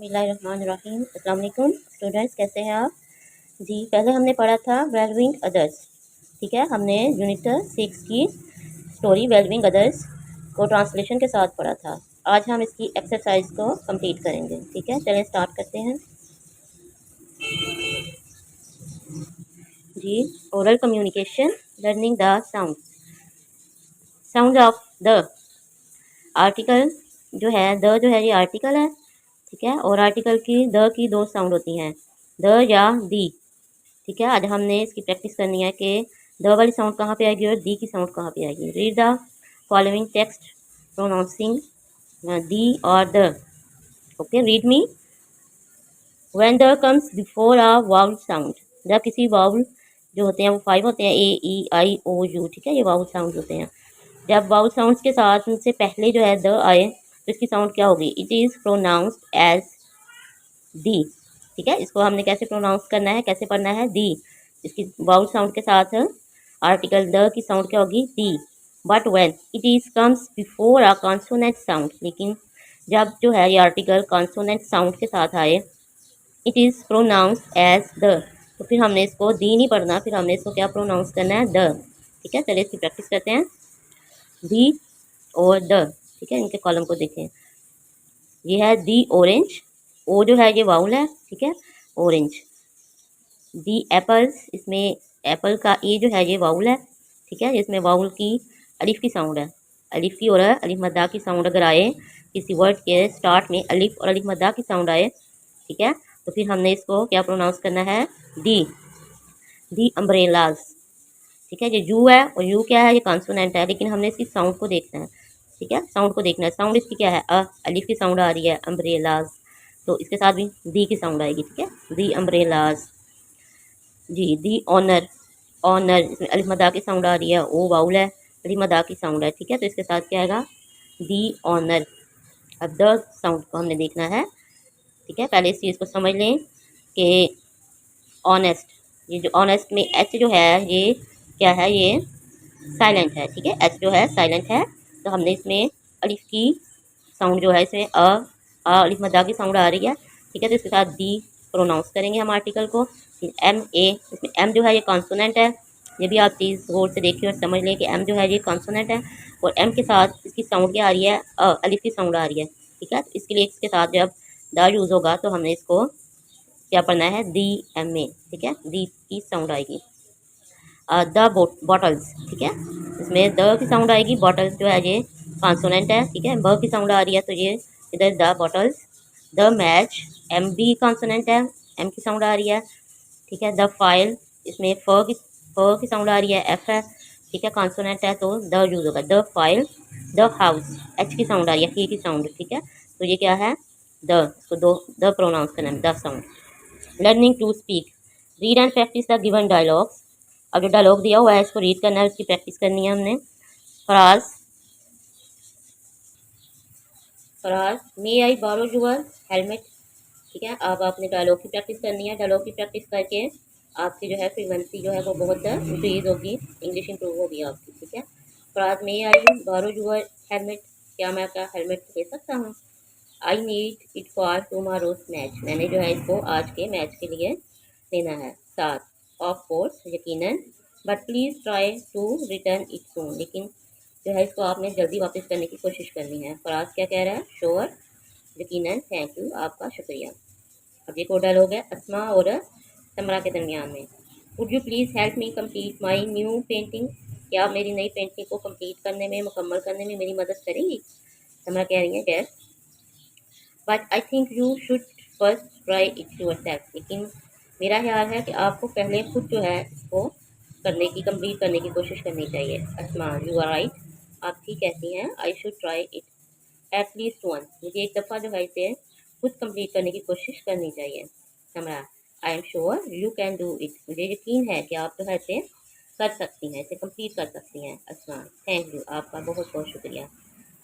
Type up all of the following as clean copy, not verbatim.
बिस्मिल्लाहिर्रहमानिर्रहीम। अस्सलाम वालेकुम स्टूडेंट्स, कैसे हैं आप जी। पहले हमने पढ़ा था वेलविंग अदर्स, ठीक है। हमने यूनिट 6 की स्टोरी वेलविंग अदर्स को ट्रांसलेशन के साथ पढ़ा था। आज हम इसकी एक्सरसाइज को कंप्लीट करेंगे, ठीक है। चलें स्टार्ट करते हैं जी। Oral communication, learning the sound of the article जो है ये आर्टिकल है, ठीक है। और आर्टिकल की द की दो साउंड होती हैं, द या दी, ठीक है। आज हमने इसकी प्रैक्टिस करनी है कि द वाली साउंड कहाँ पे आएगी और दी की साउंड कहाँ पे आएगी। Read the following text pronouncing the और the. Okay, read me. When the comes before a vowel sound, जब किसी वाउल जो होते हैं वो 5 होते हैं, ए ई आई ओ यू, ठीक है। ये वाउल साउंड होते हैं। जब वाउल साउंड्स के साथ उनसे पहले जो है द आए तो इसकी साउंड क्या होगी? It is pronounced as the, ठीक है। इसको हमने कैसे प्रोनाउंस करना है, कैसे पढ़ना है? दी। इसकी वाउल साउंड के साथ आर्टिकल द की साउंड क्या होगी? The. But when it is comes before a consonant sound, लेकिन जब जो है ये आर्टिकल कॉन्सोनेंट साउंड के साथ आए, it is pronounced as the, तो फिर हमने इसको दी नहीं पढ़ना, फिर हमने इसको क्या प्रोनाउंस करना है? द, ठीक है। चलिए इसकी प्रैक्टिस करते हैं। दी और द, ठीक है। इनके कॉलम को देखें। ये है दी ऑरेंज, ओ जो है ये वाउल है, ठीक है। ऑरेंज। दी एप्पल्स, इसमें एप्पल का ए जो है ये वाउल है, ठीक है। इसमें वाउल की अलिफ की साउंड है। अलिफ की और अलिफ मद्दा की साउंड अगर आए किसी वर्ड के स्टार्ट में, अलिफ और अलिफ मद्दा की साउंड आए, ठीक है, तो फिर हमने इसको क्या प्रोनाउंस करना है? दी। दी अम्ब्रेलाज, ठीक है। ये यू है और यू क्या है? ये कॉन्सोनेंट है, लेकिन हमने इसकी साउंड को देखना है, ठीक है। साउंड को देखना है। साउंड इसकी क्या है? अलिफ की साउंड आ रही है, अम्ब्रेलाज, तो इसके साथ भी दी की साउंड आएगी, ठीक है। दी अम्ब्रेलाज जी। दी ऑनर, ऑनर, इसमें अलिफ मदा की साउंड आ रही है, ओ वाउल है, अलिफ मदा की साउंड है, ठीक है। तो इसके साथ क्या आएगा? दी ऑनर। अब द साउंड को हमने देखना है, ठीक है। पहले इस चीज़ को समझ लें कि ऑनेस्ट, ये जो ऑनेस्ट में एच जो है ये क्या है? ये साइलेंट है, ठीक है। एच जो है साइलेंट है, तो हमने इसमें अलिफ की साउंड जो है, इसमें अलिफ मदा की साउंड आ रही है, ठीक है। तो इसके साथ दी प्रोनाउंस करेंगे हम आर्टिकल को। फिर एम ए, इसमें एम जो है ये कॉन्सोनेंट है, ये भी आप चीज़ गौर से देखिए और समझ लें कि एम जो है ये कॉन्सोनेंट है, और एम के साथ इसकी साउंड क्या आ रही है? अलिफ की साउंड आ रही है, ठीक है। तो इसके लिए इसके साथ जब द यूज़ होगा तो हमने इसको क्या पढ़ना है? दी एम ए, ठीक है। दी की साउंड आएगी। द बॉटल्स, ठीक है। इसमें द की साउंड आएगी, बॉटल्स जो है ये कॉन्सोनेंट है, ठीक है। ब की साउंड आ रही है तो ये इधर the bottles. The match, M भी कॉन्सोनेंट है, एम की साउंड आ रही है, ठीक है। द फाइल, इसमें फ की साउंड आ रही है, एफ है, ठीक है, कॉन्सोनेंट है तो द यूज होगा। The file. The house, H की साउंड आ रही है, ही की साउंड, ठीक है। तो ये क्या है? द, इसको दो द प्रोनाउंस करना है, the sound. Learning to speak, read and practice the given dialogues. अब जो डायलॉग दिया हुआ है इसको रीड करना है, उसकी प्रैक्टिस करनी है हमने। फराज, फराज मे आई बोरो योर हेलमेट, ठीक है। अब आपने डायलॉग की प्रैक्टिस करनी है। डायलॉग की प्रैक्टिस करके आपकी जो है फ्रीक्वेंसी जो है वो बहुत इंक्रीज होगी, इंग्लिश इंप्रूव होगी आपकी, ठीक है। फराज मे आई बोरो योर हेलमेट, क्या मैं आपका हेलमेट ले सकता हूँ? I need it for tomorrow's match, मैंने जो है इसको आज के मैच के लिए लेना है। साथ, ऑफ कोर्स, यकीनन, but please try to return it soon, लेकिन जो है इसको आपने जल्दी वापस करने की कोशिश करनी है। फराज क्या कह रहा है? श्योर, यकीनन, थैंक यू, आपका शुक्रिया। अब ये कोड डायलॉग है अस्मा और समरा के दरमियान में। Would you please help me complete my new painting, क्या आप मेरी नई पेंटिंग को कम्प्लीट करने में, मुकम्मल करने में मेरी मदद करेंगी? समरा कह रही है yes, but I think you should first try it yourself, लेकिन मेरा ख्याल है कि आपको पहले खुद जो है इसको करने की, कंप्लीट करने की कोशिश करनी चाहिए। अस्मा, यू आर राइट, आप ठीक कहती हैं। I should try it at least once, मुझे एक दफ़ा जो है इसे खुद कंप्लीट करने की कोशिश करनी चाहिए। Samra, I am sure you can do it, मुझे यकीन है कि आप जो है इसे कर सकती हैं, इसे कंप्लीट कर सकती हैं। अस्मा, थैंक यू, आपका बहुत बहुत शुक्रिया,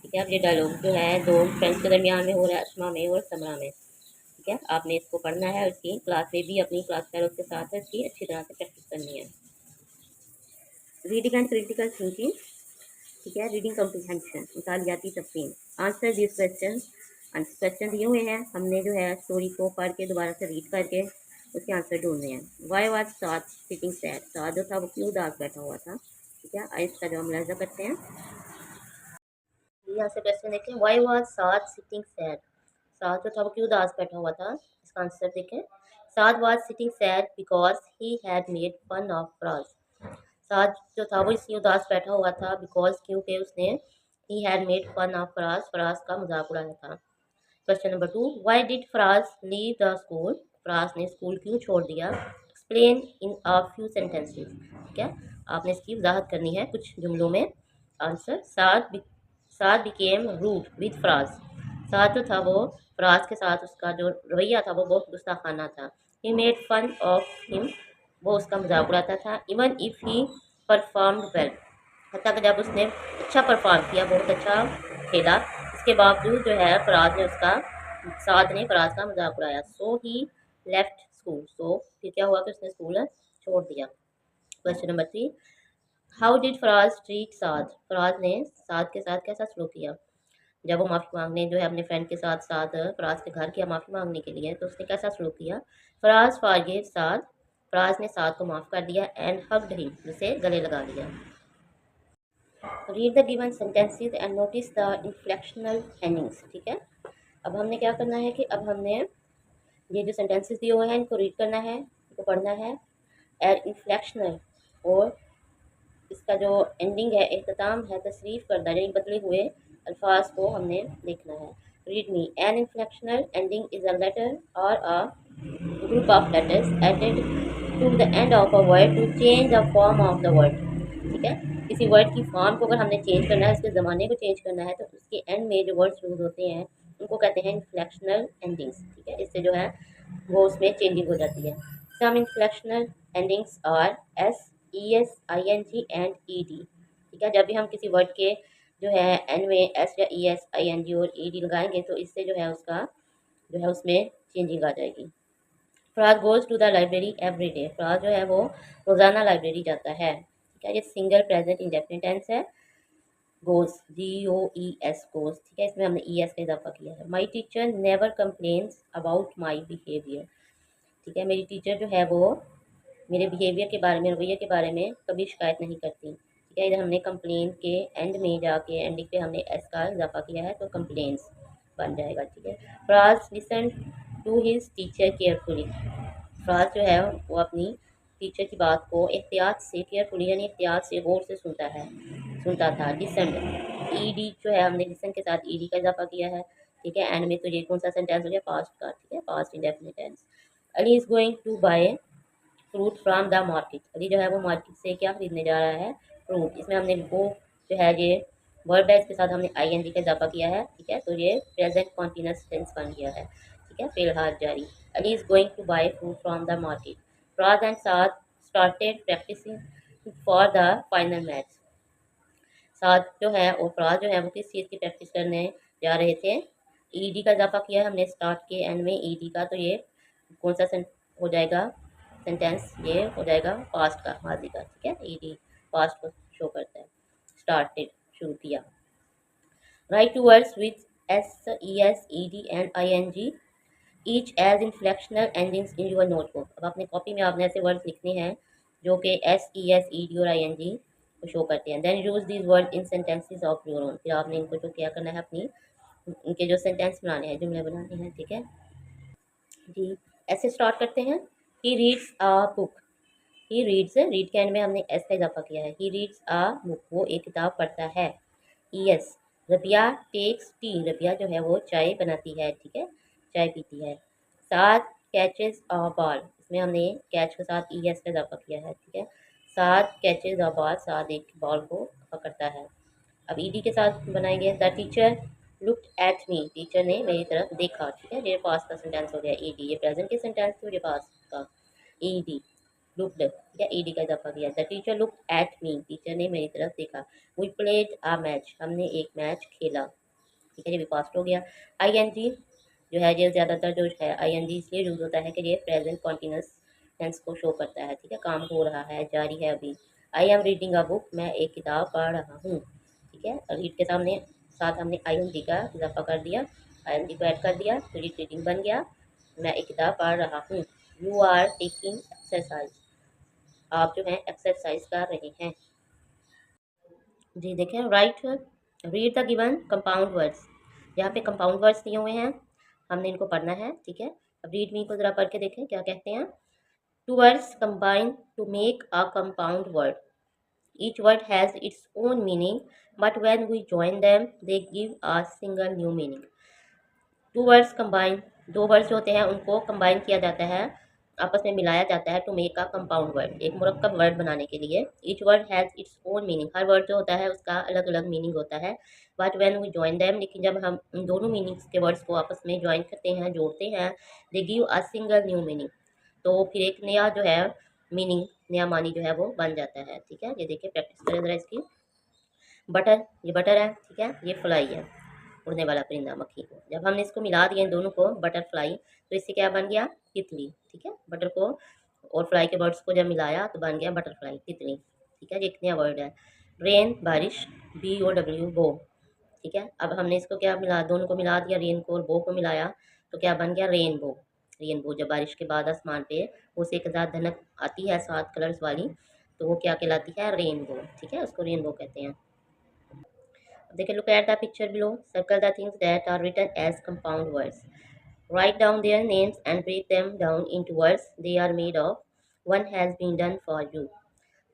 ठीक है। अब ये डायलॉग जो है दो फ्रेंड्स के दरमियान में हो रहा है, अस्मा में और समरा में, ठीक है। आपने इसको पढ़ना है, उसकी क्लास में भी अपनी क्लास फेलोज के साथ इसकी अच्छी तरह से प्रैक्टिस करनी है। रीडिंग एंड क्रिटिकल थिंकिंग, ठीक है। रीडिंग कॉम्प्रिहेंशन, मुतालियाती तफहीम। Answer this question answer question दिए हुए हैं, हमने जो है स्टोरी को पढ़ के दोबारा से रीड करके उसके आंसर ढूंढने हैं। Why was Saad sitting sad, Saad जो था वो क्यों उदास बैठा हुआ था। ठीक है, आइए इसका जवाब मुलाहिजा करते हैं। यहाँ से क्वेश्चन देखें, why was Saad sitting sad, Saad जो था वो क्यों उदास बैठा हुआ था। इसका आंसर देखें, Saad was sitting sad because he had made fun of Faraz. Saad जो था वो इसलिए उदास बैठा हुआ था बिकॉज क्योंकि उसने he had made fun of Faraz, Faraz का मजाक उड़ाया था। Question number 2, why did Faraz leave the school, Faraz ने स्कूल क्यों छोड़ दिया। Explain in a few sentences. ठीक है, आपने इसकी वजाहत करनी है कुछ जुमलों में। Answer, Saad became rude with Faraz, Saad जो था वो फराज के साथ उसका जो रवैया था वो बहुत गुस्ताखाना था। He made fun of him, वो उसका मजाक उड़ाता था। Even if he performed well, हत्ता कि जब उसने अच्छा परफॉर्म किया, बहुत अच्छा खेला, इसके बावजूद जो है फराज ने उसका साद ने फराज का मजाक उड़ाया। सो ही लेफ्ट स्कूल, सो फिर क्या हुआ कि उसने स्कूल छोड़ दिया। Question number 3, how did Faraz treat Saad, Faraz ने साद के साथ कैसा सलूक किया। जब वो माफ़ी मांगने जो है अपने फ्रेंड के साथ साथ फराज के घर किया माफ़ी मांगने के लिए, तो उसने कैसा सलूक किया। फराज फॉरगिव साद, फराज ने साद को माफ़ कर दिया। एंड हग्ड हिम, उसे गले लगा लिया। Read the given sentences and notice the inflectional endings. ठीक है, अब हमने क्या करना है कि अब हमने ये जो सेंटेंसेस दिए हुए हैं इनको रीड करना है, इनको पढ़ना है। एड इन्फ्लेक्शनल, और इसका जो एंडिंग है, इख्तिताम है, तशरीफ़ करदा यानी बदले हुए अल्फाज को हमने देखना है। Read me, an inflectional ending is a letter और a group of letters added to the end of a word to change the form of the word. ठीक है, किसी वर्ड की फॉर्म को अगर हमने चेंज करना है, उसके ज़माने को चेंज करना है, तो उसके एंड में जो वर्ड्स यूज़ होते हैं उनको कहते हैं इन्फ्लेक्शनल एंडिंग्स। ठीक है, इससे जो है वो उसमें चेंजिंग हो जाती है। Some inflectional endings are S, E S, I N G and E D. ठीक है, जब भी हम किसी वर्ड के जो है एन में एस या ई एस, आई एन जी और ई डी लगाएंगे तो इससे जो है उसका जो है उसमें चेंजिंग आ जाएगी। Faraz goes to the library every day, Faraz जो है वो रोज़ाना लाइब्रेरी जाता है। ठीक है, ये सिंगल प्रेजेंट इंडेफिनिट टेंस है। गोज़, जी ओ ई एस, गोज़। ठीक है, इसमें हमने ई एस का इजाफा किया है। My teacher never complains about my behaviour. ठीक है, मेरी टीचर जो है वो मेरे बिहेवियर के बारे में, रवैये के बारे में कभी शिकायत नहीं करती। ठीक है, इधर हमने कंप्लेन के एंड में जाके एंडिंग पे हमने एस का इजाफा किया है तो कंप्लेन्स बन जाएगा। ठीक है, Faraz listen to his teacher carefully, Faraz जो है वो अपनी टीचर की बात को एहतियात से, केयरफुली यानी एहतियात से, गौर से सुनता था। लिसन, ई डी जो है हमने लिसन के साथ ई डी का इजाफा किया है। ठीक है, एंड में तो ये कौन सा सेंटेंस हो गया, पास्ट का। ठीक है, past indefinite tense. Ali is going to buy fruit from the market, Ali जो है वो मार्केट से क्या खरीदने जा रहा है, फ्रूट। इसमें हमने वो जो है ये वर्ब है, इसके साथ हमने आई एन जी का इजाफा किया है। ठीक है, तो ये प्रेजेंट कॉन्टिन्यूस टेंस बन गया है। ठीक है, फिलहाल जारी। Ali is going to buy fruit from the market. Faraz and Saad started practising for the final match, Saad जो है और फराज जो है वो किस चीज़ की प्रैक्टिस करने जा रहे थे। ई डी का इजाफा किया है हमने स्टार्ट के एंड में ई डी का, तो ये कौन सा हो जाएगा सेंटेंस, ये हो जाएगा पास्ट का, माजी का। ठीक है, ई डी पास्ट को शो करता है। स्टार्टेड, शुरू किया। Write two words with S, E S, E D and I N G each as inflectional endings in your notebook. अब अपने कॉपी में आपने ऐसे वर्ड्स लिखने हैं जो कि S, E S, E D और आई एन जी को शो करते हैं। Then use these word in sentences of your own, फिर आपने इनको जो क्या करना है अपनी उनके जो सेंटेंस बनाने हैं, जुमले बनाने हैं। ठीक है जी, ऐसे स्टार्ट करते हैं। He reads a book, he reads, read के एंड में हमने एस का इजाफा किया है। ही रीड्स अ बुक, वो एक किताब पढ़ता है। Yes, Rabia takes tea, Rabia जो है वो चाय बनाती है। ठीक है, चाय पीती है। सात कैचेस अ बॉल, इसमें हमने कैच के साथ ई एस का इजाफा किया है। ठीक है, सात कैचेस अ बॉल, सात एक बॉल को पकड़ता है। अब ईडी के साथ बनाएंगे। The teacher looked at me, teacher ने मेरी तरफ देखा। ठीक है, ये पास्ट का सेंटेंस हो गया ईडी, ये प्रेजेंट के सेंटेंस थे, ये पास्ट का ईडी लुक्ड। ठीक है, ईडी का इजाफा किया। The teacher looked at me, teacher ने मेरी तरफ देखा। वी प्लेड अ मैच, हमने एक मैच खेला। ठीक है, ये भी पास्ट हो गया। आई एन जी जो है ये ज़्यादातर जो है आई एन जी इसलिए यूज़ होता है कि ये प्रेजेंट कॉन्टिन्यूस टेंस को शो करता है। ठीक है, काम हो रहा है, जारी है अभी। I am reading a book, मैं एक किताब पढ़ रहा हूँ। ठीक है, रीड के सामने साथ हमने आई एन जी का इजाफा कर दिया। ING को ऐड कर दिया तो रीडिंग बन गया, मैं एक किताब पढ़ रहा हूँ। यू आर टेकिंग एक्सरसाइज, आप जो है एक्सरसाइज कर रहे हैं। जी देखें, right read the given compound words, यहाँ पे कंपाउंड वर्ड्स दिए हुए हैं, हमने इनको पढ़ना है। ठीक है, अब रीड मी को ज़रा पढ़ के देखें क्या कहते हैं। Two words combine to make a compound word, each word has its own meaning but when we join them they give a single new meaning. Two words combine, दो वर्ड्स जो होते हैं उनको कंबाइन किया जाता है, आपस में मिलाया जाता है to make a compound word, एक मुरक्कब वर्ड बनाने के लिए। Each word has its own meaning, हर वर्ड जो होता है उसका अलग अलग मीनिंग होता है। But when we join them, लेकिन जब हम इन दोनों मीनिंग्स के वर्ड्स को आपस में ज्वाइन करते हैं, जोड़ते हैं, दे give a single new meaning, तो फिर एक नया जो है मीनिंग, नया मानी जो है वो बन जाता है। ठीक है, ये देखिए प्रैक्टिस करें ज़रा इसकी। बटर, ये बटर है, ठीक है, ये फ्लाई है, उड़ने वाला परिंदा मक्खी को। जब हमने इसको मिला दिया इन दोनों को, बटरफ्लाई, तो इससे क्या बन गया, तितली। ठीक है, बटर को और फ्लाई के वर्ड्स को जब मिलाया तो बन गया बटरफ्लाई, तितली। ठीक है, ये एक नया वर्ड है। रेन, बारिश, BOW, बो। ठीक है, अब हमने इसको क्या मिला, दोनों को मिला दिया, रेन को और बो को मिलाया तो क्या बन गया, रेनबो। रेनबो, जब बारिश के बाद आसमान पे वो से एक साथ धनक आती है 7 कलर्स वाली, तो वो क्या कहलाती है, रेनबो। ठीक है, उसको रेनबो कहते हैं। देखिए, look at the picture below, circle the things that are written as compound words, write down their names and break them down into words they are made of, one has been done for you।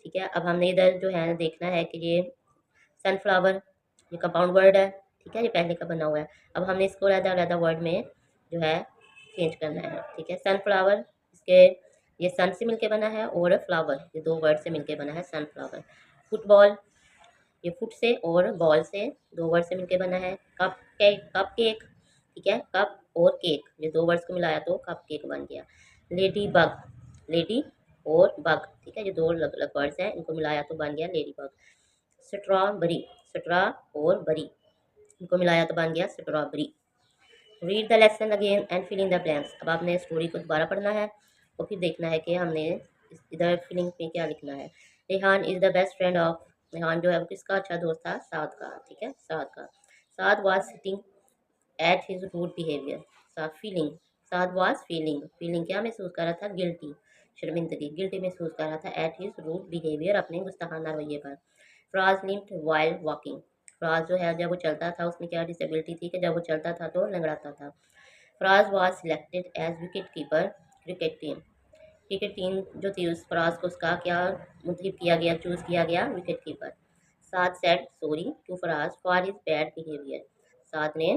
ठीक है, अब हमने इधर जो है देखना है कि ये सनफ्लावर, ये कंपाउंड वर्ड है। ठीक है, ये पहले का बना हुआ है, अब हमने इसको अलग अलग वर्ड में जो है चेंज करना है। ठीक है, सनफ्लावर, इसके ये सन से मिलके बना है, और फ्लावर ये दो वर्ड से मिलके बना है, सनफ्लावर। फुटबॉल, ये फुट से और बॉल से दो वर्ड से मिलके बना है। Cup cake, cup cake. ठीक है, कप और केक, ये दो वर्ड्स को मिलाया तो कप केक बन गया। लेडी बग, लेडी और बग, ठीक है, ये दो अलग अलग वर्ड्स हैं, इनको मिलाया तो बन गया लेडी बग। स्ट्रॉबेरी, स्ट्रॉ और बरी, इनको मिलाया तो बन गया strawberry. Read the lesson again and fill in the blanks, अब आपने स्टोरी को दोबारा पढ़ना है और फिर देखना है कि हमने इधर फिलिंग में क्या लिखना है। Rehan is the best friend of, Rehan जो है वो किसका अच्छा दोस्त था, साद का। ठीक है, साद का। Saad was sitting at his rude behaviour, Saad feeling, Saad was feeling, feeling क्या महसूस कर रहा था, गिल्टी, शर्मिंदगी, गिल्टी महसूस कर रहा था, एट हिज रूड बिहेवियर, अपने गुस्ताखाना रवैये पर। फ्राज लिम्प्ड वाइल वॉकिंग, फ्राज जो है जब वो चलता था उसमें क्या डिसेबिलिटी थी कि जब वो चलता था तो लंगड़ाता था। Faraz was selected as wicket keeper cricket team, cricket team जो थी उस फराज को उसका क्या मुंतखब किया गया, चूज़ किया गया wicket keeper. Saad said sorry to Faraz for his bad behaviour, Saad ने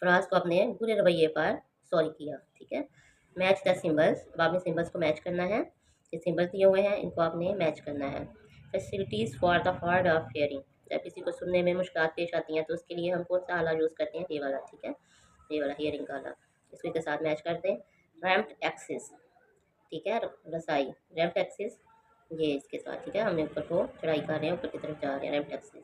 फराज को अपने बुरे रवैये पर सॉरी किया। ठीक है, मैच द सिम्बल्स, अब आपने सिम्बल्स को मैच करना है, ये सिम्बल्स दिए हुए हैं इनको आपने मैच करना है। Facilities for the hard of hearing, जब किसी को सुनने में मुश्किल पेश आती हैं तो उसके लिए हम कौन सा आला यूज़ करते हैं, ये वाला। ठीक है, ये वाला हियरिंग का आला, इसको के साथ मैच करते हैं। रैम्प्ड एक्सिस, ठीक है, रसाई, रैम्प्ड एक्सिस, ये इसके साथ। ठीक है, हमने ऊपर को चढ़ाई कर रहे हैं, ऊपर की तरफ जा रहे हैं, रैम्प्ड एक्सिस।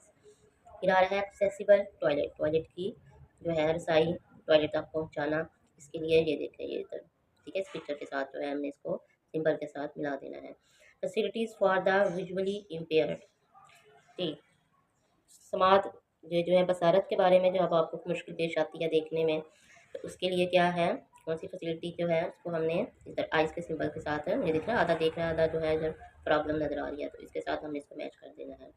फिर आ रहा है एक्सेसिबल टॉयलेट, टॉयलेट की जो है रसाई, टॉयलेट तक पहुँचाना, इसके लिए ये देखें ये इधर। ठीक है, इस पिक्चर के साथ जो है हमने इसको सिंबल के साथ मिला देना है। Facilities for the visually impaired, ठीक, समाज, ये जो है बसारत के बारे में जब आपको मुश्किल पेश आती है देखने में, तो उसके लिए क्या है, कौन सी फैसिलिटी जो है उसको हमने इधर आइस के सिंबल के साथ है, ये दिख रहा है आधा देख रहा है, आधा जो है इधर प्रॉब्लम नज़र आ रही है, तो इसके साथ हमने इसको मैच कर देना है।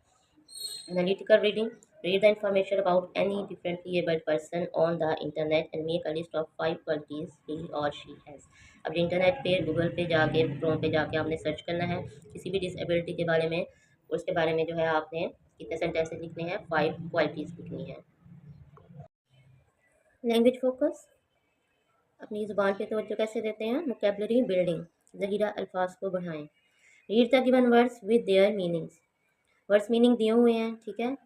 Analytical reading, read the information about any differently abled person on the internet and make a list of 5 qualities he or she has। अब इंटरनेट पे, गूगल पे जाके, क्रोम पे जाके आपने सर्च करना है किसी भी डिसेबिलिटी के बारे में, उसके बारे में जो है आपने कितने सेंटेंसेस लिखने हैं, 5 क्वालिटीज़ लिखनी है। लैंग्वेज फोकस, अपनी ज़ुबान पे तवज्जो कैसे देते हैं, वोकैबुलरी बिल्डिंग, ज़हीरा अल्फाज को बढ़ाएं। Read the given words with their meanings, words meaning दिए हुए हैं। ठीक है,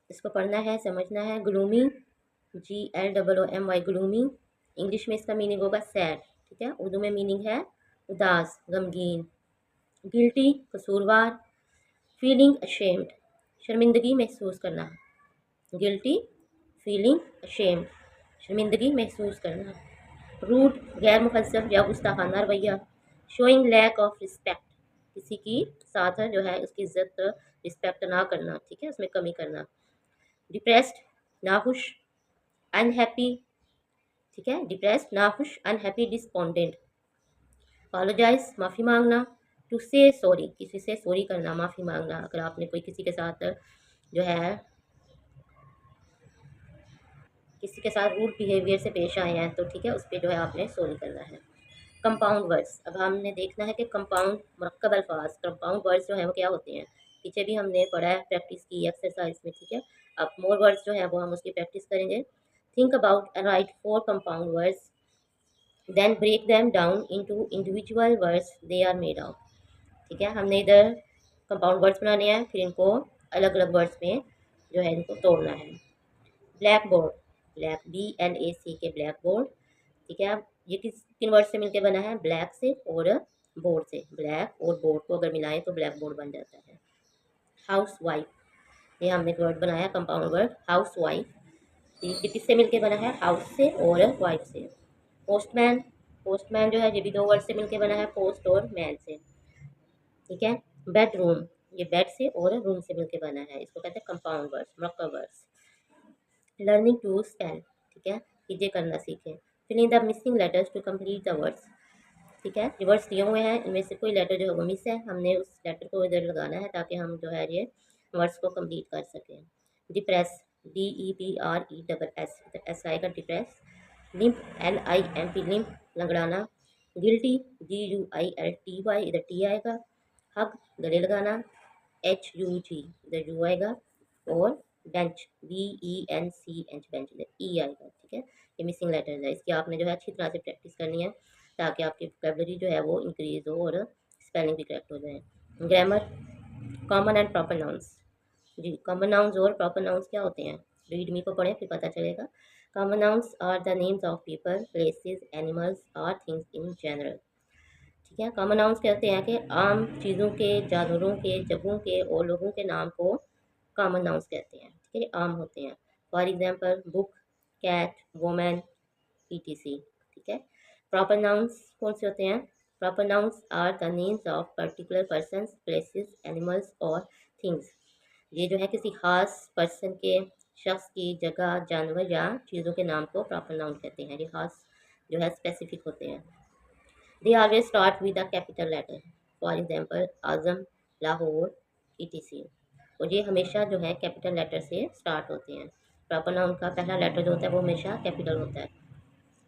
इसको पढ़ना है, समझना है। ग्लूमी, GLOOMY, ग्लूमी, इंग्लिश में इसका मीनिंग होगा सैड। ठीक है, उर्दू में मीनिंग है उदास, गमगीन। गिल्टी, कसूरवार। फीलिंग अशेम्ड, शर्मिंदगी महसूस करना। गिल्टी, फीलिंग अशेम्ड, शर्मिंदगी महसूस करना। रूड, गैर मुहज़्ज़ब या गुस्ताखाना रवैया। शोइंग लैक ऑफ रिस्पेक्ट, किसी की साथ जो है उसकी इज्जत रिस्पेक्ट ना करना। ठीक है, उसमें कमी करना। डिप्रेस्ड, नाखुश। अनहैप्पी, ठीक है, डिप्रेस्ड नाखुश, अनहैप्पी डिस्पोंडेंट। अपोलोजाइज माफ़ी मांगना, टू से सॉरी किसी से सॉरी करना, माफ़ी मांगना। अगर आपने कोई किसी के साथ जो है किसी के साथ रूड बिहेवियर से पेश आए हैं तो ठीक है, उस पर जो है आपने सॉरी करना है। कंपाउंड वर्ड्स, अब हमने देखना है कि कंपाउंड मरकब अल्फाज कंपाउंड वर्ड्स जो है वो क्या होते हैं। पीछे भी हमने पढ़ा है, प्रैक्टिस की एक्सरसाइज में, ठीक है। अब मोर वर्ड्स जो है वो हम उसकी प्रैक्टिस करेंगे। Think about and write 4 compound words, then break them down into individual words they are made of. ठीक है, हमने इधर कंपाउंड वर्ड्स बनाने हैं, फिर इनको अलग अलग वर्ड्स में जो है इनको तोड़ना है। ब्लैक बोर्ड, ब्लैक BLAC के ब्लैक बोर्ड। ठीक है, अब ये किन वर्ड से मिलकर बना है, ब्लैक से और बोर्ड से। ब्लैक और बोर्ड को अगर मिलाएं तो ब्लैक बोर्ड बन जाता है। हाउस वाइफ, ये हमने एक वर्ड बनाया कंपाउंड वर्ड हाउस वाइफ। ये किससे मिलकर बना है, हाउस से और वाइफ से। पोस्टमैन, पोस्टमैन जो है ये भी 2 वर्ड से मिलकर बना है, पोस्ट और मैन से। ठीक है, बेडरूम, ये बेड से और रूम से मिलकर बना है, इसको कहते हैं कंपाउंड वर्ड्स, मरकब वर्ड्स। लर्निंग टू स्पेल, ठीक है, चीज़ें करना सीखें। Fill in the missing letters to complete the words. ठीक है, ये वर्ड्स दिए हुए हैं, इनमें से कोई लेटर जो है वो मिस है, हमने उस लेटर को इधर लगाना है ताकि हम जो है ये वर्ड्स को कंप्लीट कर सकें। डिप्रेस, DEPRESS, एस आएगा डिप्रेस। लिम्प, LIMP लिम्प, लंगड़ाना। गिल्टी, GUILTY, इधर टी आएगा। हग, गले लगाना। HUG, इधर यू आएगा। और बेंच, BENCH, बेंच, इधर ई आएगा। ठीक है, ये मिसिंग लेटर्स है, इसकी आपने जो है अच्छी तरह से प्रैक्टिस करनी है ताकि आपकी वोकेबलरी जो है वो इंक्रीज हो और स्पेलिंग भी करेक्ट हो जाए। Grammar, common and proper nouns. जी, कॉमन नाउंस और प्रॉपर नाउंस क्या होते हैं, रीड मी को पढ़ें फिर पता चलेगा। Common nouns are the names of people, places, animals और थिंग्स इन जनरल। ठीक है, कॉमन नाउंस कहते हैं कि आम चीज़ों के, जानवरों के, जगहों के और लोगों के नाम को कॉमन नाउंस कहते हैं। ठीक है, ये आम होते हैं। For example book, cat, women, ETC। ठीक है, प्रॉपर नाउंस कौन से होते हैं, proper nouns are the names of particular persons, places, animals और थिंग्स। ये जो है किसी खास पर्सन के, शख्स की, जगह, जानवर या चीज़ों के नाम को प्रॉपर नाउन कहते हैं, ये खास जो है स्पेसिफिक होते हैं। They always start with a capital letter. For example, Azam, Lahore, ETC। और ये हमेशा जो है कैपिटल लेटर से स्टार्ट होते हैं। प्रॉपर नाउन का पहला लेटर जो होता है वो हमेशा कैपिटल होता है।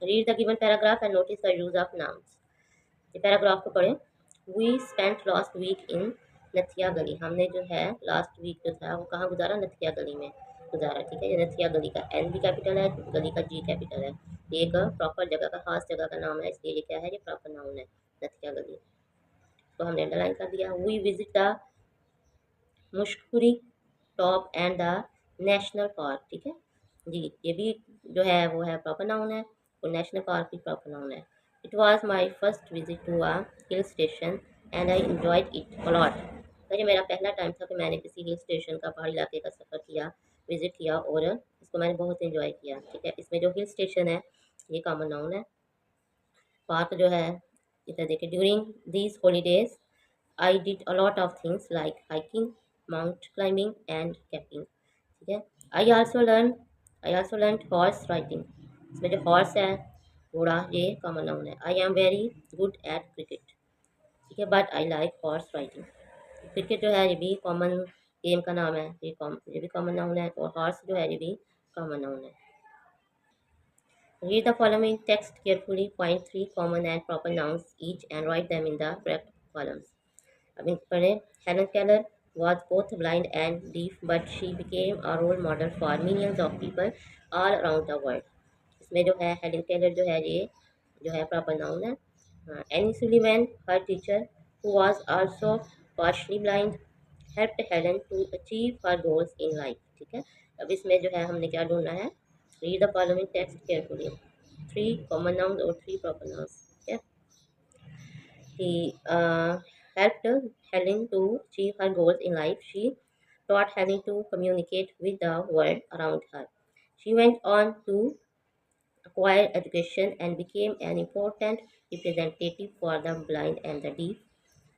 Read the given paragraph and notice the use of nouns. ये पैराग्राफ को पढ़ें। वी स्पेंट लास्ट वीक इन नथिया गली, हमने जो है लास्ट वीक जो था वो कहाँ गुजारा, नथिया गली में गुजारा। ठीक है, ये नथिया गली का N भी कैपिटल है, गली का G कैपिटल है। ये एक प्रॉपर जगह का, खास जगह का नाम है, इसलिए ये क्या है, ये प्रॉपर नाउन है, नथिया गली। तो हमने अंडरलाइन कर दिया। We visit the Mushkpuri top and the national park. ठीक है जी, ये भी जो है वो है प्रॉपर नाउन है, और नेशनल पार्क भी प्रॉपर नाउन है। It was my first visit to a hill station and I enjoyed it a lot. तो ये मेरा पहला टाइम था कि मैंने किसी हिल स्टेशन का, पहाड़ी इलाके का सफ़र किया, विजिट किया, और इसको मैंने बहुत इन्जॉय किया। ठीक है, इसमें जो हिल स्टेशन है ये कॉमन नाउन है। पार्क जो है, इधर देखिए, during these holidays I did a lot of things like hiking, mount climbing and camping. ठीक है, I also learn I also learn horse riding. इसमें जो हॉर्स है, घोड़ा, ये कॉमन नाउन है। I am very good at cricket. ठीक है, but I like horse riding. Cricket जो है ये भी कॉमन गेम का नाम है, ये भी कॉमन नाउन है, और हॉर्स जो है ये भी कॉमन नाउन है। Read the following text carefully. Find 3 common and proper nouns each and write them in the correct columns. अब इन पढ़ें। Helen Keller was both blind and deaf, but she became a role model for millions of people all around the world. इसमें जो है Helen Keller जो है ये जो है प्रॉपर नाउन है। Annie Sullivan, her teacher, who was also partially blind, helped Helen to achieve her goals in life। ठीक है, अब इसमें जो है हमने क्या ढूंढना है, read the following text carefully. 3 common noun और 3 प्रॉपर नाउन्स। ठीक है, he helped Helen to achieve her goals in life. She taught Helen to communicate with the world around her. She went on to acquire education and became an important representative for the blind and the deaf.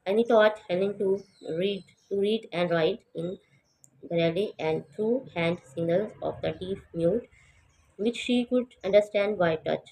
And he taught Helen to read and write in Braille and through hand signals of the deaf mute, which she could understand by touch.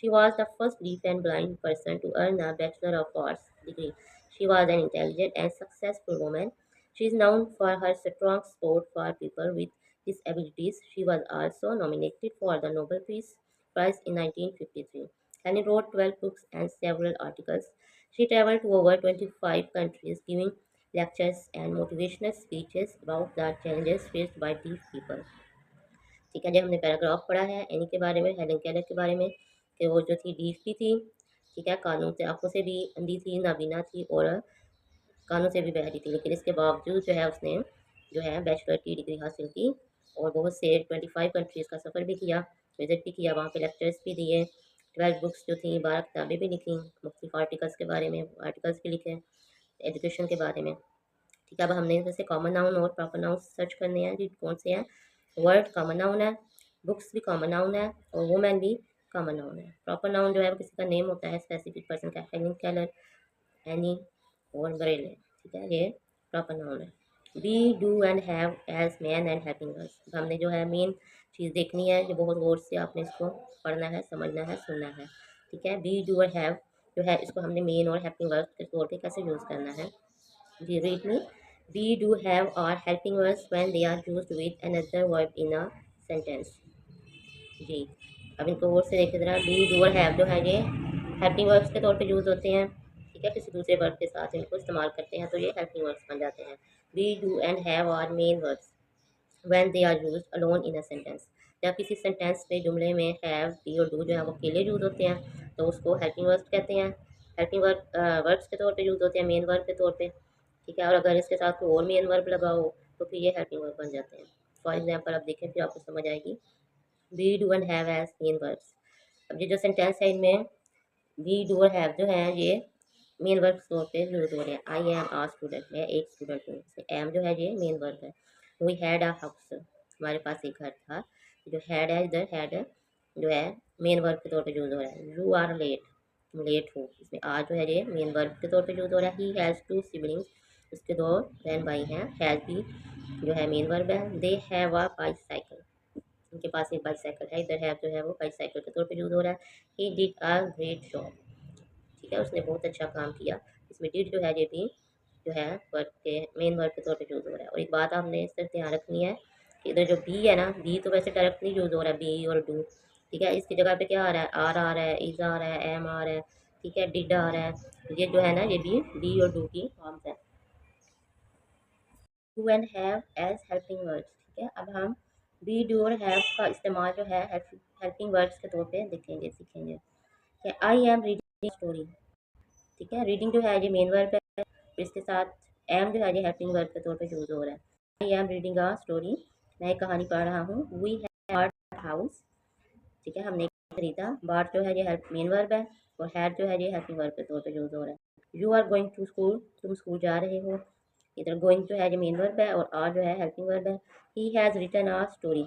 She was the first deaf and blind person to earn a Bachelor of Arts degree. She was an intelligent and successful woman. She is known for her strong support for people with disabilities. She was also nominated for the Nobel Peace Prize in 1953. Helen wrote 12 books and several articles. She traveled to over 25 countries, giving lectures and motivational speeches about the challenges faced by deaf people. ठीक है, जब हमने paragraph पढ़ा है any के बारे में, Helen Keller के बारे में, कि वो जो थी डीफ भी थी, ठीक है, कानून से आंखों से भी अंधी थी, नाबीना थी और कानों से भी बहरी थी, लेकिन इसके बावजूद जो है उसने जो है बैचलर की डिग्री हासिल की और बहुत से 25 कंट्रीज़ का सफ़र भी किया, विज़िट भी किया, वहाँ पे लेक्चर्स भी दिए, 12 बुक्स जो थी, 12 किताबें भी लिखी, मुख्तलिफ आर्टिकल्स के बारे में आर्टिकल्स भी लिखे एजुकेशन के बारे में। ठीक है, अब हमने जैसे कॉमन नाउन और प्रॉपर नाउन सर्च करने हैं जी, कौन से हैं। वर्ड कॉमन नाउन है, बुक्स भी कॉमन नाउन है और वुमेन भी कॉमन नाउन है। प्रॉपर नाउन जो है वो किसी का नेम होता है, स्पेसिफिक पर्सन का, हेलन केलर, एनी और बरेले, ठीक है, ये प्रॉपर नाउन है। Be, do and have as main and helping words. हमने जो है मेन चीज़ देखनी है, जो बहुत गौर से आपने इसको पढ़ना है, समझना है, सुनना है, ठीक है। बी, डू और हैव जो है इसको हमने मेन और हेल्पिंग वर्ड्स के तौर पे कैसे यूज़ करना है जी, read me. We do have are helping words when they are used with another verb in a sentence. जी, अब इनको और से देखें ज़रा। बी, डू और हैव जो है ये हेल्पिंग वर्ब्स के तौर पे यूज़ होते हैं, ठीक है, किसी दूसरे वर्ब के साथ इनको इस्तेमाल करते हैं तो ये हेल्पिंग वर्ब्स बन जाते हैं। Be, do and have are main verbs when they are used alone in a sentence. जब किसी सेंटेंस में जुमले में हैव, बी और डू जो है वो अकेले यूज़ होते हैं तो उसको हेल्पिंग वर्ब्स कहते हैं। हेल्पिंग वर्ब्स के तौर पे यूज़ होते हैं, मेन वर्ब के तौर पे, ठीक है। और अगर इसके साथ कोई और मेन वर्ब लगा हो तो फिर ये हेल्पिंग वर्ब बन जाते हैं। फॉर एग्जांपल आप देखें फिर आपको समझ आएगी। Be, do and have as main verbs. अब ये जो सेंटेंस है इनमें बी, डू और हैव जो है ये मेन वर्ब के तौर पे यूज हो रहे हैं। आई एम आ स्टूडेंट, मैं एक स्टूडेंट हूँ, एम जो है ये मेन वर्ब है। वी हैड अ हाउस, हमारे पास एक घर था। जो हैड है इधर, हैड जो है मेन वर्ब के तौर पे यूज हो रहा है। यू आर लेट, तुम लेट हो, इसमें आ जो है ये मेन वर्ब के तौर पे यूज हो रहा है। ही हैज़ टू सिबलिंग्स, उसके दो बहन भाई हैं। हैज़ भी जो है मेन वर्ब है। दे हैव अ बाईसाइकिल, उनके पास एक बाईसाइकिल है। इधर हैव जो है वो बाईसाइकिल के तौर पे यूज हो रहा है। He did a great job, ठीक है, उसने बहुत अच्छा काम किया। इसमें डिड जो है ये भी जो है वर्ब के मेन वर्ब के तौर पे यूज़ हो रहा है। और एक बात आपने इस तरह ध्यान रखनी है कि इधर जो बी है ना, बी तो वैसे डायरेक्टली यूज़ हो रहा है, बी और डू, ठीक है। इसकी जगह पे क्या आ रहा है, आर आ रहा है, इज आ रहा है, एम आ रहा है, ठीक है, डिड आ रहा है। ये जो है ना ये भी बी और डू की फॉर्म्स है। Do and have as helping words, ठीक है। अब हम बी, डू और हैव का इस्तेमाल जो है हेल्पिंग वर्ड्स के तौर पे देखेंगे, सीखेंगे। आई एम रीडिंग स्टोरी, ठीक है, रीडिंग जो है ये मेन वर्ब है, इसके साथ एम जो है ये हेल्पिंग वर्ब के तौर पे यूज हो रहा है। I am reading a story, मैं एक कहानी पढ़ रहा हूँ। वी हैव बॉट हाउस, ठीक है, हमने खरीदा। बॉट जो है ये हेल्प मेन वर्ब है और हैड जो है ये हेल्पिंग वर्ब के तौर पे यूज हो रहा है। You are going to school, तुम स्कूल जा रहे हो। इधर गोइंग जो है ये मेन वर्ब है और आर जो है हेल्पिंग वर्ब है। He has written a story,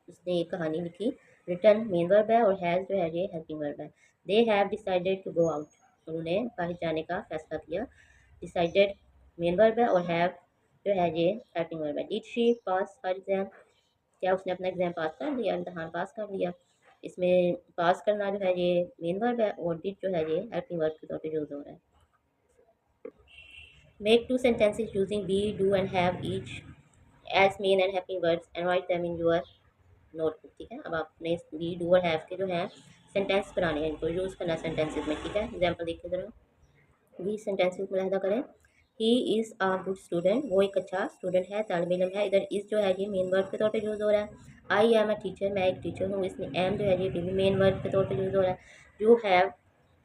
उसने एक कहानी लिखी। रिटन मेन वर्ब है और हैज़ जो है ये हेल्पिंग वर्ब है। They have decided to go out, उन्होंने बाहर जाने का फैसला किया। डिसाइडेड मेन वर्ब है और हैव जो है ये हेल्पिंग वर्ब है। Did she pass her exam, क्या उसने अपना एग्जाम पास कर लिया, इम्तहान पास कर लिया। इसमें पास करना जो है ये मेन वर्ब है और डिड जो है ये हेल्पिंग वर्ब के तौर पे यूज हो रहा है। Make two sentences using be, do and have each as main and helping words and write them in your notebook, ठीक है। अब आपने बी, डू और हैव के जो है सेंटेंस बनाने हैं, इनको यूज़ करना सेंटेंसेस में, ठीक है। एग्जाम्पल देखिए ज़रा, भी सेंटेंसेस मुलाहिदा करें। He is a good student, वो एक अच्छा स्टूडेंट है, तालिब इल्म है। इधर इज़ जो है ये मेन वर्ब के तौर पे यूज़ हो रहा है। आई एम अ टीचर, मैं एक टीचर हूँ, इसमें एम जो है ये भी मेन वर्ब के तौर पे यूज़ हो रहा है। You have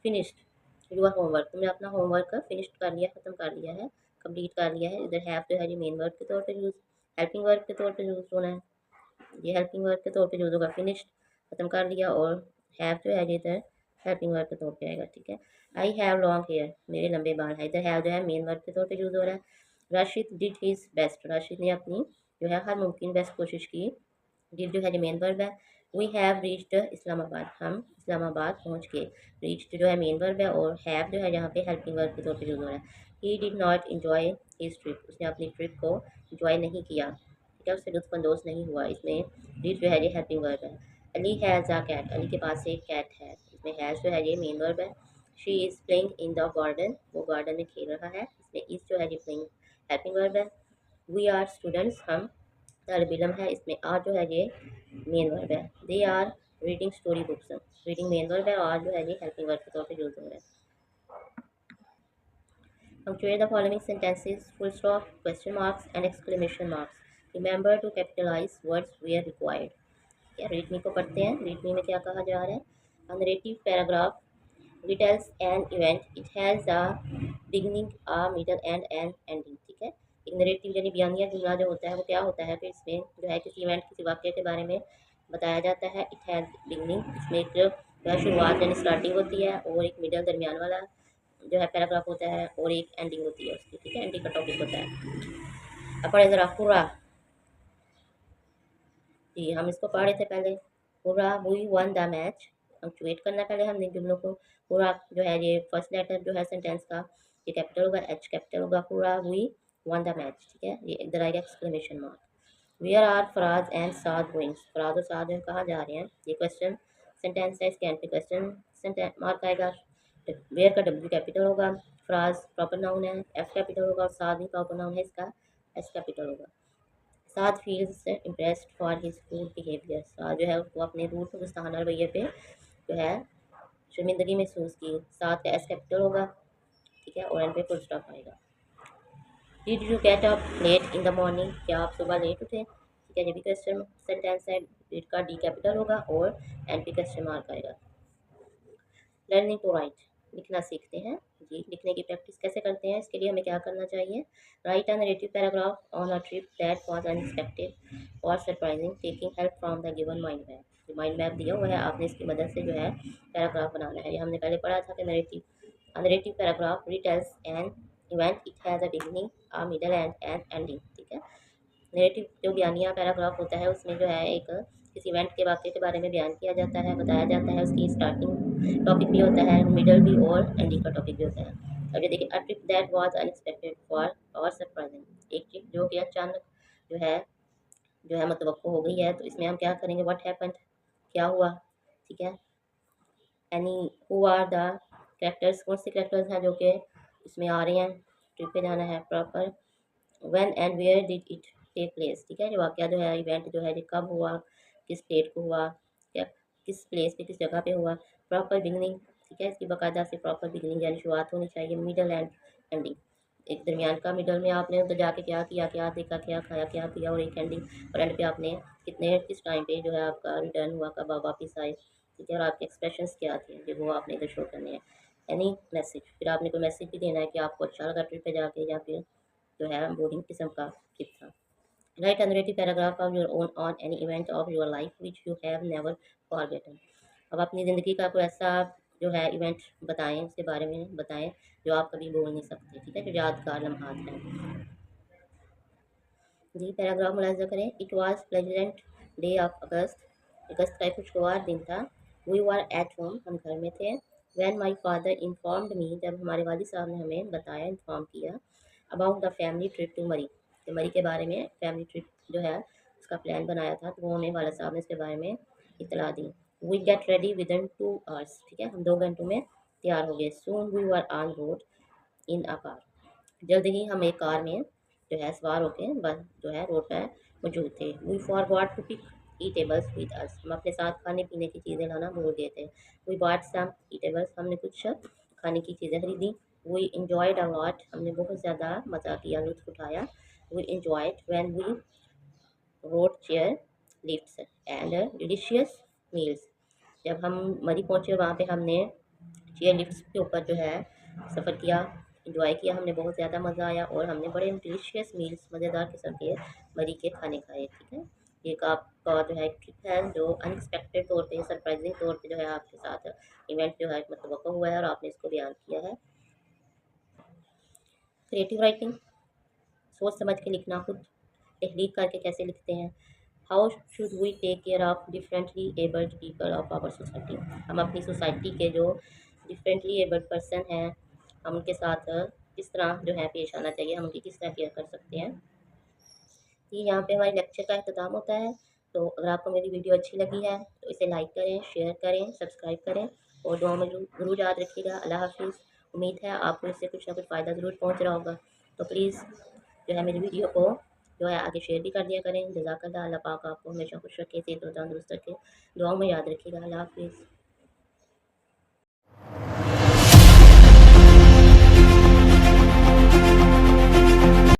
finished your homework, तुमने अपना होमवर्क फिनिश्ड कर लिया, ख़त्म कर लिया है, कंप्लीट कर लिया है। इधर हैव जो है ये मेन वर्ब के तौर पे यूज़, हेल्पिंग वर्ब के तौर पे यूज़ होना है, ये हेल्पिंग वर्ब के तौर पे यूज़ होगा। फिनिश्ड ख़त्म कर लिया और हैव जो है ये इधर हेल्पिंग वर्ब के तौर पे आएगा, ठीक है। आई हैव लॉन्ग हेयर, मेरे लंबे बाल हैं। इधर हैव जो है मेन वर्ब के तौर पे यूज़ हो रहा है। Rashid did his best, Rashid ने अपनी जो है हर मुमकिन बेस्ट कोशिश की। डिड जो है ये मेन वर्ब है। वी हैव रीच्ड इस्लामाबाद, हम इस्लामाबाद पहुँच गए। रीच्ड जो है मेन वर्ब है और हैव जो है यहाँ पे हेल्पिंग वर्ब के तौर पे यूज़ हो रहा है। He did not enjoy his trip, उसने अपनी ट्रिप को इन्जॉय नहीं किया, ठीक है, उससे लुत्फ़अंदोज़ नहीं हुआ। इसमें डिड जो है ये हेल्पिंग वर्ब है। Ali has a cat, Ali के पास एक कैट है, इसमें हैज़ जो है ये मेन वर्ब है। She is playing in the garden, वो गार्डन में खेल रहा है, इसमें इज़ जो है ये प्लेइंग हेल्पिंग वर्ब है। वी आर स्टूडेंट्स, हम तालिब इल्म है, इसमें आर जो है ये मेन वर्ब है। They are reading story books, reading main verb है और जो है ये हेल्पिंग वर्ब के तौर पर यूज हो रहा है। Punctuate the following sentences: full stop, question marks, and exclamation marks. Remember to capitalize words where required. क्या रीड मी को पढ़ते हैं। रीड मी में क्या कहा जा रहा है? A narrative paragraph retells an event. It has a beginning, a middle, and an ending. ठीक है। एक नरेटिव यानी बयानिया जुमला जो होता है वो क्या होता है कि इसमें जो है किसी इवेंट किसी वाक्य के बारे में बताया जाता है। इट हैज़ बिगनिंग, इसमें एक जो है शुरुआत यानी स्टार्टिंग होती है, और एक मिडल दरमियान वाला जो है पैराग्राफ होता है, और एक एंडिंग होती है उसकी। ठीक है, एंडिंग का टॉपिक होता है। अब पढ़े ज़रा पूरा। जी हम इसको पढ़ रहे थे पहले। पूरा we won the match, punctuate करना पहले हमने जुमलों को। पूरा जो है ये फर्स्ट लेटर जो है सेंटेंस का ये कैपिटल होगा, एच कैपिटल होगा। पूरा वी वन द मैच, ठीक है। ये इधर आएगा exclamation mark. Where are Faraz and Saad going, Faraz और साद जो कहाँ जा रहे हैं, ये क्वेश्चन सेंटेंस है, इसके एंड पे क्वेश्चन सेंटेंस मार्क आएगा। वेयर का डब्ल्यू कैपिटल होगा, फराज प्रॉपर नाउन है, एफ कैपिटल होगा, और साद भी प्रॉपर नाउन है, इसका एस कैपिटल होगा। Saad feels impressed for his rude behaviour, Saad जो है उसको अपने रूड गुस्ताखाना रवैये पे जो है शर्मिंदगी महसूस की। साद का एस कैपिटल होगा, ठीक है, और एंड पे फुल स्टॉप आएगा। Did you get up late in the morning, क्या आप सुबह लेट उठे, ठीक है, ये भी क्वेश्चन सेंटेंस है। डिड का डी कैपिटल होगा और एंड पे क्वेश्चन मार्क आएगा। लर्निंग टू राइट, लिखना सीखते हैं। जी लिखने की प्रैक्टिस कैसे करते हैं, इसके लिए हमें क्या करना चाहिए? Write a narrative paragraph on a trip that was unexpected और surprising, taking help from the given mind map. जो माइंड मैप दिया हुआ है आपने इसकी मदद से जो है पैराग्राफ बनाना है। ये हमने पहले पढ़ा था कि narrative paragraph retails an event, it has a beginning, a middle and an ending, ठीक है। नरेटिव जो बयानिया पैराग्राफ होता है उसमें जो है एक किसी इवेंट के वाक़ये के बारे में बयान किया जाता है, बताया जाता है, उसकी स्टार्टिंग टॉपिक भी होता है, मिडल भी और एंडिंग का टॉपिक भी होता है। अब ये देखिए, अ trip that was unexpected for और सरप्राइजिंग, एक ट्रिप जो कि अचानक जो है मतवक्को हो गई है। तो इसमें हम क्या करेंगे? व्हाट हैपेंड, क्या हुआ, ठीक है। Any who are the characters, कौन से कैरेक्टर्स हैं जो कि इसमें आ रहे हैं, ट्रिप पे जाना है। Proper when and where did it take place, ठीक है। जो वाक़या जो है इवेंट जो है ये कब हुआ, किस डेट को हुआ, क्या किस प्लेस पे किस जगह पे हुआ। प्रॉपर बिगनिंग, ठीक है, इसकी बाकायदा से प्रॉपर बिगनिंग यानी शुरुआत होनी चाहिए। मिडल एंड एंडिंग, एक दरमियान का मिडल में आपने तो जाके क्या किया, क्या देखा, क्या खाया, क्या पिया, और एक एंडिंग, और एंड पे आपने किस टाइम पे जो है आपका रिटर्न हुआ, कब आप वापस आए, ठीक है, और आपके एक्सप्रेशंस क्या थे जो वो आपने इधर शो करने हैं। एनी मैसेज, फिर आपने कोई मैसेज भी देना है कि आपको अच्छा लगा ट्रिप पे जाके, या फिर जो है बोरिंग किस्म का ट्रिप था। Right a narrative paragraph of your own on any event of your life which you have never forgotten, अब अपनी ज़िंदगी का कोई ऐसा जो है इवेंट बताएं, उसके बारे में बताएं जो आप कभी भूल नहीं सकते, ठीक है, जो यादगार लम्हात हैं। जी पैराग्राफ मुलाज़ा करें। It was pleasant day of August, अगस्त का एक खुशगवार दिन था। वी वर एट होम, हम घर में थे। When my father informed me, जब हमारे वालिद साहब ने हमें बताया, इन्फॉर्म किया, about the family trip to Murree, तो मरी के बारे में फैमिली ट्रिप जो है उसका प्लान बनाया था, तो वो हमें वालिद साहब ने इसके बारे में इतला दी। We get ready within 2 hours, ठीक है, हम 2 घंटों में तैयार हो गए। Soon we were on road in a car, जल्द ही हम एक कार में जो है सवार होकर बस जो है रोड पर मौजूद थे। We forgot to pick eatables with us, हम अपने साथ खाने पीने की चीज़ें लाना भूल गए थे। वी बॉट सम ईटेबल्स, हमने कुछ खाने की चीज़ें खरीदी। वी इंजॉयड अ लॉट, हमने बहुत ज़्यादा मज़ा किया, लुत्फ़ उठाया। We enjoyed when we rode chair lifts and delicious meals, जब हम मरी पहुँचे वहाँ पे हमने चेयर लिफ्ट्स के ऊपर जो है सफ़र किया, इंजॉय किया, हमने बहुत ज़्यादा मज़ा आया, और हमने बड़े डिलीशियस मील्स, मज़ेदार किस्म के मरी के खाने खाए, ठीक है। ये एक आपका जो है ट्रिप है जो अनएक्सपेक्टेड तौर पे, सरप्राइजिंग तौर पे जो है आपके साथ इवेंट जो है मतलब हुआ है, और आपने इसको बयान किया है। क्रिएटिव राइटिंग, सोच समझ के लिखना, खुद तहरीक करके कैसे लिखते हैं। How should we take care of differently abled people of our society, हम अपनी सोसाइटी के जो डिफरेंटली एबल्ड पर्सन हैं, हम उनके साथ किस तरह जो है पेश आना चाहिए, हम उनकी किस तरह केयर कर सकते हैं। ये यहाँ पे हमारे लेक्चर का अख्ताम होता है। तो अगर आपको मेरी वीडियो अच्छी लगी है तो इसे लाइक करें, शेयर करें, सब्सक्राइब करें, और दुआ में ज़रूर याद रखिएगा। अल्लाह हाफ़िज़। उम्मीद है आपको इससे कुछ ना कुछ फ़ायदा ज़रूर पहुँच रहा होगा। तो प्लीज़ जो है मेरी वीडियो को जो है आगे शेयर भी कर दिया करें। जज़ाकल्लाह। अल्लाह पाक आपको हमेशा खुश रखे, सेहत और तंदुरुस्त रखे। दुआओं में याद रखिएगा। अल्लाह हाफ़िज़।